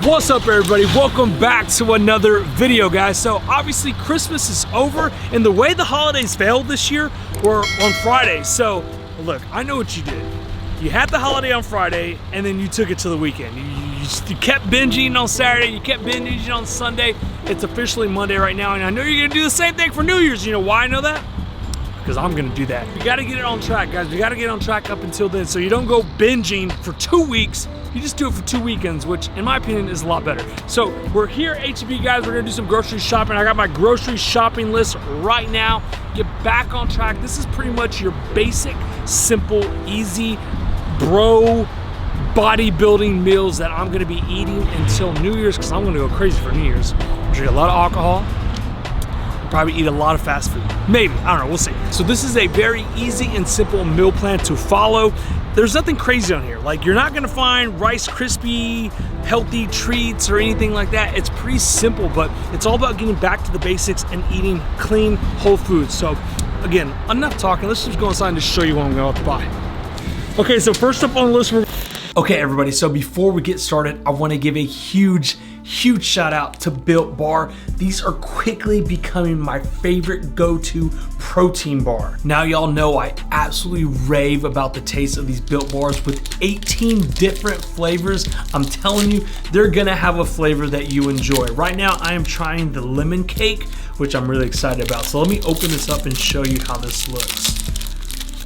What's up, everybody? Welcome back to another video, guys. So obviously Christmas is over, and the way the holidays fell this year were on Friday. So look, I know what you did. You had the holiday on Friday, and then you took it to the weekend. You kept binging on Saturday, you kept binging on Sunday. It's officially Monday right now, and I know you're gonna do the same thing for New Year's. You know why I know that? Because I'm gonna do that. We gotta get it on track, guys. We gotta get on track up until then, so you don't go binging for 2 weeks. You just do it for 2 weekends, which in my opinion is a lot better. So we're here at H-E-B, guys. We're gonna do some grocery shopping. I got my grocery shopping list right now. Get back on track. This is pretty much your basic, simple, easy, bro bodybuilding meals that I'm gonna be eating until New Year's, because I'm gonna go crazy for New Year's. Drink a lot of alcohol, probably eat a lot of fast food. Maybe, I don't know, we'll see. So this is a very easy and simple meal plan to follow. There's nothing crazy on here. Like, you're not gonna find Rice Krispie healthy treats or anything like that. It's pretty simple, but it's all about getting back to the basics and eating clean, whole foods. So again, enough talking. Let's just go inside and just show you what I'm going to buy. Okay, so first up on the list, okay, everybody, so before we get started, I want to give a huge shout out to Built Bar. These are quickly becoming my favorite go-to protein bar. Now y'all know I absolutely rave about the taste of these Built Bars with 18 different flavors. I'm telling you, they're gonna have a flavor that you enjoy. Right now, I am trying the lemon cake, which I'm really excited about. So let me open this up and show you how this looks.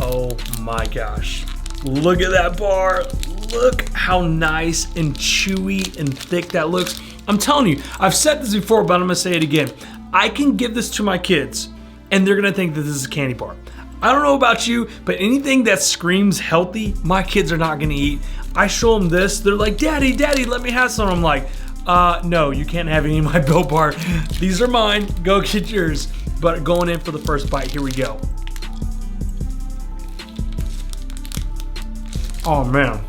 Oh my gosh. Look at that bar. Look how nice and chewy and thick that looks. I'm telling you, I've said this before, but I'm gonna say it again. I can give this to my kids and they're gonna think that this is a candy bar. I don't know about you, but anything that screams healthy, my kids are not gonna eat. I show them this, they're like, Daddy, let me have some. I'm like, no, you can't have any of my Built Bar. These are mine, go get yours. But going in for the first bite, here we go. Oh man.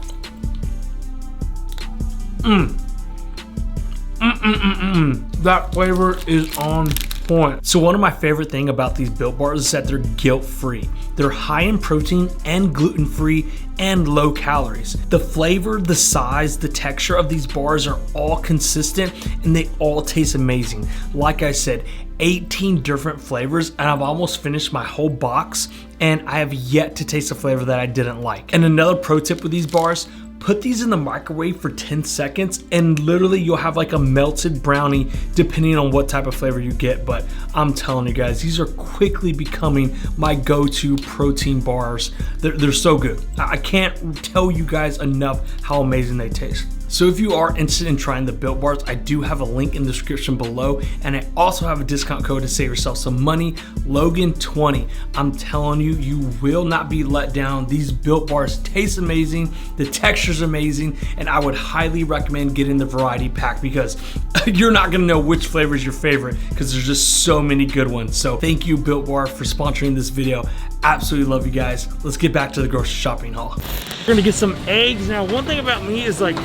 That flavor is on point. So one of my favorite things about these Built Bars is that they're guilt-free. They're high in protein and gluten-free and low calories. The flavor, the size, the texture of these bars are all consistent and they all taste amazing. Like I said, 18 different flavors, and I've almost finished my whole box and I have yet to taste a flavor that I didn't like. And another pro tip with these bars, put these in the microwave for 10 seconds and literally you'll have like a melted brownie depending on what type of flavor you get. But I'm telling you guys, these are quickly becoming my go-to protein bars. They're so good. I can't tell you guys enough how amazing they taste. So if you are interested in trying the Built Bars, I do have a link in the description below, and I also have a discount code to save yourself some money, Logan20. I'm telling you, you will not be let down. These Built Bars taste amazing, the texture's amazing, and I would highly recommend getting the variety pack because you're not gonna know which flavor is your favorite because there's just so many good ones. So thank you, Built Bar, for sponsoring this video. Absolutely love you guys. Let's get back to the grocery shopping haul. We're gonna get some eggs. Now, one thing about me is like,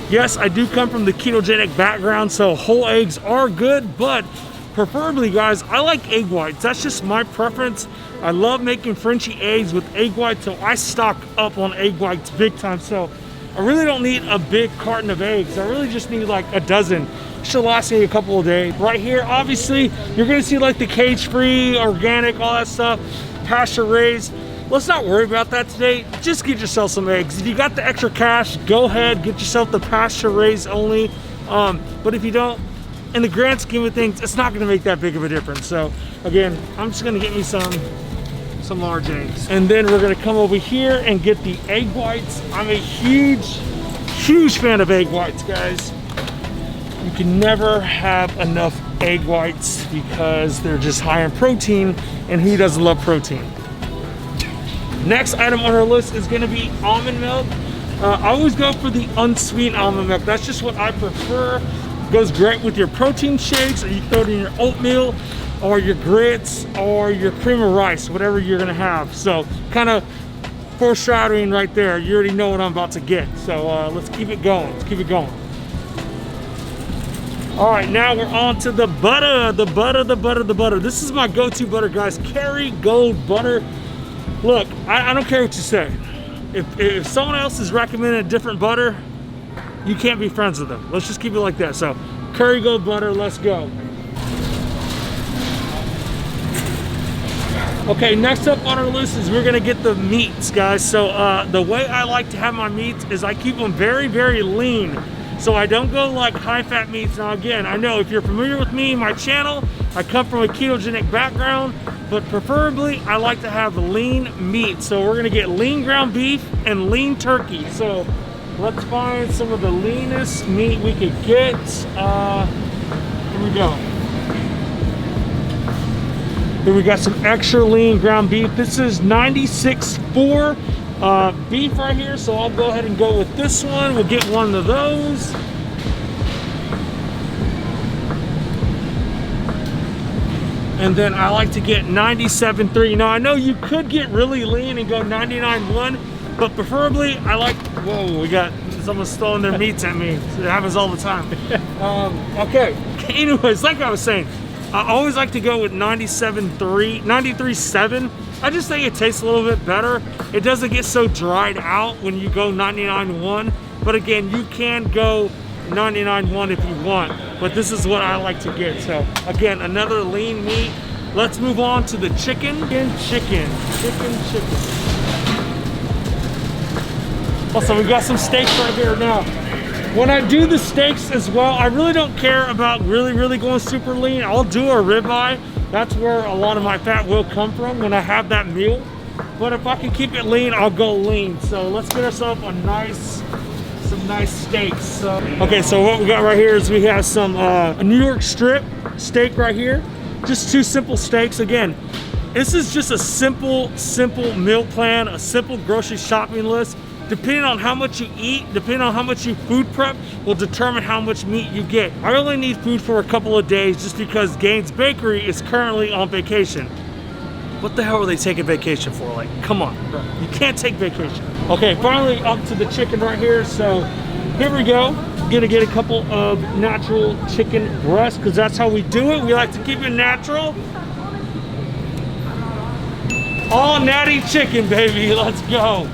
yes, I do come from the ketogenic background, so whole eggs are good, but preferably, guys, I like egg whites. That's just my preference. I love making Frenchy eggs with egg whites, so I stock up on egg whites big time. So I really don't need a big carton of eggs. I really just need like a dozen. Should last me a couple of days. Right here, obviously, you're gonna see like the cage-free, organic, all that stuff, pasture raised. Let's not worry about that today. Just get yourself some eggs. If you got the extra cash, go ahead, get yourself the pasture raised only. But if you don't, in the grand scheme of things, it's not gonna make that big of a difference. So again, I'm just gonna get me some large eggs. And then we're gonna come over here and get the egg whites. I'm a huge fan of egg whites, guys. You can never have enough egg whites because they're just high in protein, and who doesn't love protein? Next item on our list is gonna be almond milk. I always go for the unsweetened almond milk. That's just what I prefer. Goes great with your protein shakes, or you throw it in your oatmeal, or your grits, or your cream of rice, whatever you're gonna have. So kind of foreshadowing right there. You already know what I'm about to get. So let's keep it going, All right, now we're on to the butter. The butter. This is my go-to butter, guys. Kerrygold butter. Look, I don't care what you say. If someone else is recommending a different butter, you can't be friends with them. Let's just keep it like that. So curry goat butter, let's go. Okay, next up on our list is we're gonna get the meats, guys. So the way I like to have my meats is I keep them very, very lean. So I don't go like high-fat meats. Now again, I know if you're familiar with me, my channel, I come from a ketogenic background, but preferably I like to have lean meat. So we're gonna get lean ground beef and lean turkey. So let's find some of the leanest meat we could get. Here we go. Here we got some extra lean ground beef. This is 96.4 beef right here, so I'll go ahead and go with this one. We'll get one of those. And then I like to get 97.3. Now I know you could get really lean and go 99.1, but preferably I like, whoa, we got someone throwing their meats at me. So it happens all the time. Okay, anyways, like I was saying, I always like to go with 97.3, 93.7. I just think it tastes a little bit better. It doesn't get so dried out when you go 99.1. But again, you can go 99.1 if you want. But this is what I like to get. So again, another lean meat. Let's move on to the chicken. Chicken. Also, we got some steaks right here now. When I do the steaks as well, I really don't care about really going super lean. I'll do a ribeye. That's where a lot of my fat will come from when I have that meal. But if I can keep it lean, I'll go lean. So let's get ourselves some nice steaks. Okay, so what we got right here is we have some a New York strip steak right here. Just 2 simple steaks. Again, this is just a simple meal plan, a simple grocery shopping list. Depending on how much you eat, depending on how much you food prep, will determine how much meat you get. I only need food for a couple of days just because Gaines Bakery is currently on vacation. What the hell are they taking vacation for? Like, come on, bro. You can't take vacation. Okay, finally up to the chicken right here. So here we go. Gonna get a couple of natural chicken breasts because that's how we do it. We like to keep it natural. All natty chicken, baby. Let's go.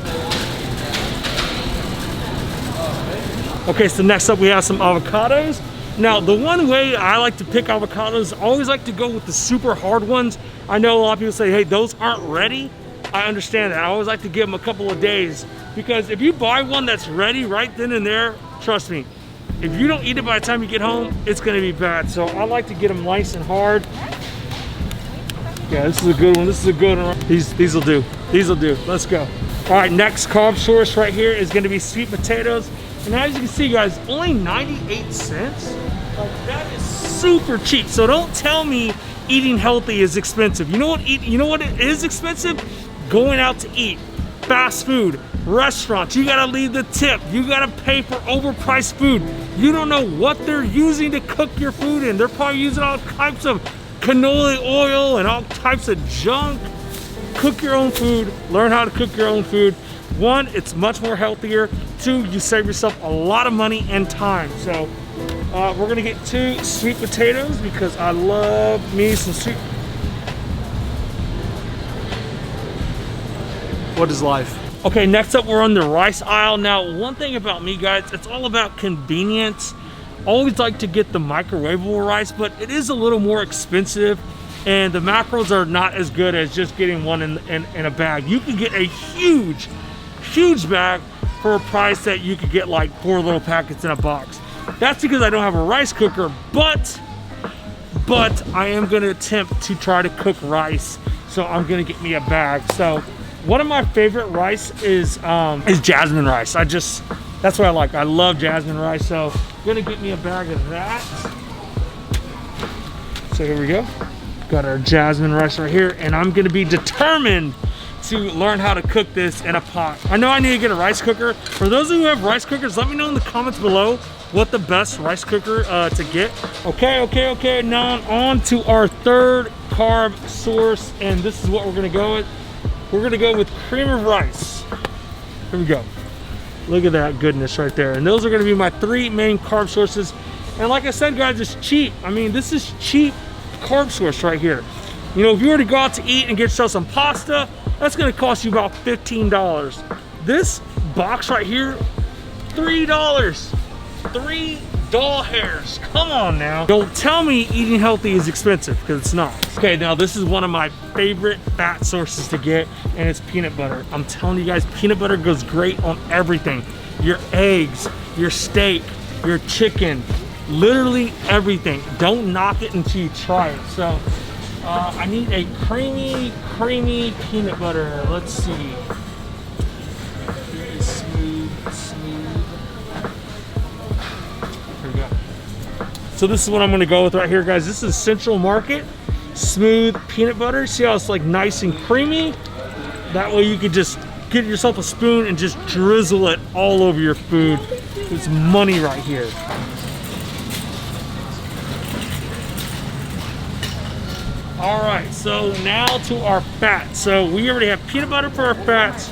Okay, so next up we have some avocados. Now, the one way I like to pick avocados, I always like to go with the super hard ones. I know a lot of people say, hey, those aren't ready. I understand that. I always like to give them a couple of days because if you buy one that's ready right then and there, trust me, if you don't eat it by the time you get home, it's gonna be bad. So I like to get them nice and hard. Yeah, this is a good one. This is a good one. These will do. These will do. Let's go. All right, next carb source right here is gonna be sweet potatoes. And as you can see, guys, only 98 cents. Like, that is super cheap. So don't tell me eating healthy is expensive. You know what it is expensive? Going out to eat. Fast food, restaurants, you gotta leave the tip. You gotta pay for overpriced food. You don't know what they're using to cook your food in. They're probably using all types of canola oil and all types of junk. Cook your own food, learn how to cook your own food. 1, it's much more healthier. 2, you save yourself a lot of money and time. So we're gonna get 2 sweet potatoes because I love me some sweet. What is life? Okay, next up we're on the rice aisle. Now, one thing about me, guys, it's all about convenience. I always like to get the microwavable rice, but it is a little more expensive and the macros are not as good as just getting one in a bag. You can get a huge bag for a price that you could get like 4 little packets in a box. That's because I don't have a rice cooker, but I am gonna attempt to try to cook rice. So I'm gonna get me a bag. So one of my favorite rice is jasmine rice. That's what I like. I love jasmine rice. So I'm gonna get me a bag of that. So here we go. Got our jasmine rice right here, and I'm gonna be determined to learn how to cook this in a pot. I know I need to get a rice cooker. For those of you who have rice cookers, let me know in the comments below what the best rice cooker to get. Okay, now on to our 3rd carb source, and this is what we're gonna go with. We're gonna go with cream of rice. Here we go. Look at that goodness right there. And those are gonna be my 3 main carb sources. And like I said, guys, it's cheap. I mean, this is cheap carb source right here. You know, if you were to go out to eat and get yourself some pasta, that's gonna cost you about $15. This box right here, $3. 3 doll hairs. Come on now. Don't tell me eating healthy is expensive, because it's not. Okay, now this is one of my favorite fat sources to get, and it's peanut butter. I'm telling you guys, peanut butter goes great on everything. Your eggs, your steak, your chicken, literally everything. Don't knock it until you try it. So I need a creamy peanut butter. Let's see. Very smooth. Here we go. So this is what I'm gonna go with right here, guys. This is Central Market smooth peanut butter. See how it's like nice and creamy? That way you could just get yourself a spoon and just drizzle it all over your food. It's money right here. All right, so now to our fats. So we already have peanut butter for our fats.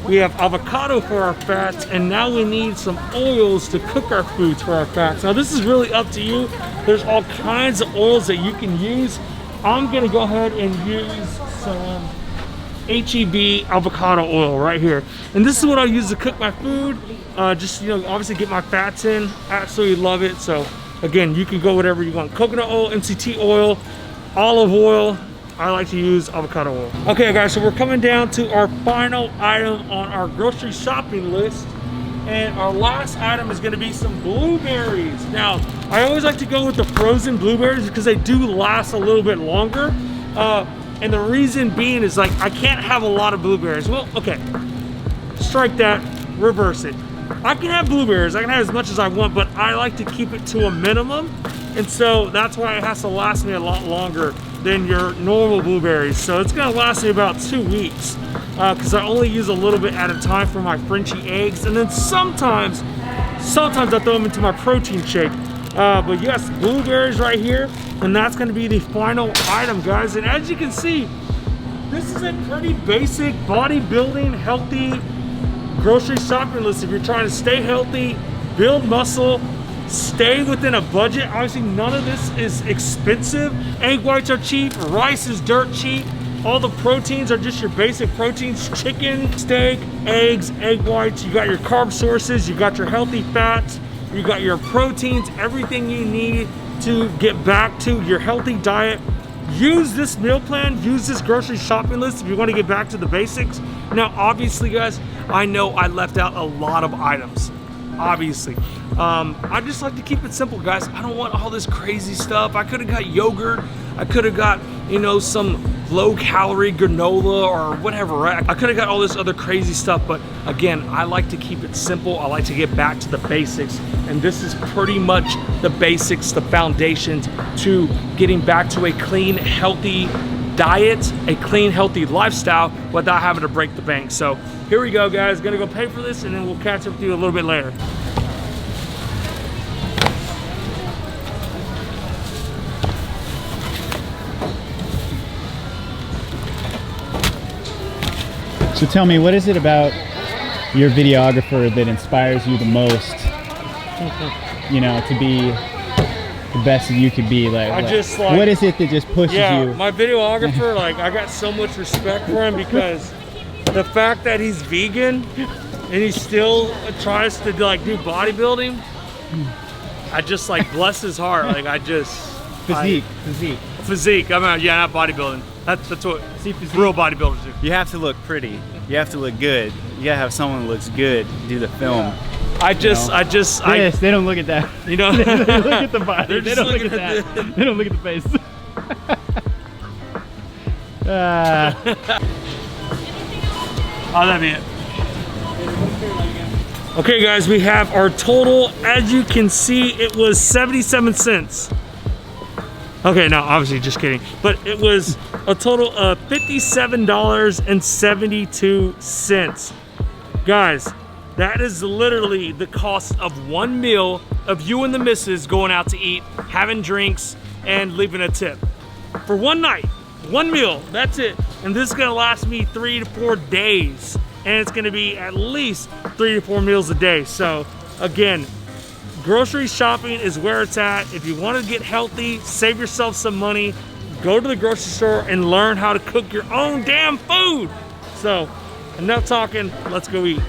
We have avocado for our fats, and now we need some oils to cook our foods for our fats. Now this is really up to you. There's all kinds of oils that you can use. I'm gonna go ahead and use some HEB avocado oil right here. And this is what I use to cook my food. Just, you know, obviously get my fats in. Absolutely love it. So again, you can go whatever you want. Coconut oil, MCT oil, olive oil. I like to use avocado oil. Okay guys, so we're coming down to our final item on our grocery shopping list. And our last item is gonna be some blueberries. Now, I always like to go with the frozen blueberries because they do last a little bit longer. And the reason being is like, I can't have a lot of blueberries. Well, okay, strike that, reverse it. I can have blueberries, I can have as much as I want, but I like to keep it to a minimum. And so that's why it has to last me a lot longer than your normal blueberries. So it's gonna last me about 2 weeks because I only use a little bit at a time for my Frenchie eggs. And then sometimes I throw them into my protein shake. But yes, blueberries right here, and that's gonna be the final item, guys. And as you can see, this is a pretty basic bodybuilding, healthy grocery shopping list. If you're trying to stay healthy, build muscle, stay within a budget. Obviously, none of this is expensive. Egg whites are cheap, rice is dirt cheap. All the proteins are just your basic proteins: chicken, steak, eggs, egg whites. You got your carb sources, you got your healthy fats, you got your proteins, everything you need to get back to your healthy diet. Use this meal plan, use this grocery shopping list if you want to get back to the basics. Now, obviously, guys, I know I left out a lot of items, obviously. I just like to keep it simple, guys. I don't want all this crazy stuff. I could have got yogurt. I could have got, you know, some low-calorie granola or whatever, right? I could have got all this other crazy stuff, but again, I like to keep it simple. I like to get back to the basics, and this is pretty much the basics, the foundations to getting back to a clean, healthy diet, a clean, healthy lifestyle without having to break the bank. So here we go, guys. Gonna go pay for this, and then we'll catch up with you a little bit later. So tell me, what is it about your videographer that inspires you the most, you know, to be the best that you could be? Like, what is it that just pushes you? My videographer, like, I got so much respect for him because the fact that he's vegan and he still tries to like do bodybuilding, I just like bless his heart. Like, I just physique. I'm out. Yeah, not bodybuilding. That's what real bodybuilders do. You have to look pretty. You have to look good. You gotta have someone who looks good to do the film. Yes, they don't look at that. You know, they look at the body. They don't look at that. They don't look at the face. Oh, that'd be it. Okay, guys, we have our total. As you can see, it was 77 cents. Okay, no, obviously just kidding. But it was a total of $57.72. Guys, that is literally the cost of one meal of you and the missus going out to eat, having drinks, and leaving a tip. For one night, one meal, that's it. And this is gonna last me 3 to 4 days. And it's gonna be at least 3 to 4 meals a day. So again, grocery shopping is where it's at. If you want to get healthy, save yourself some money, go to the grocery store and learn how to cook your own damn food. So, enough talking, let's go eat.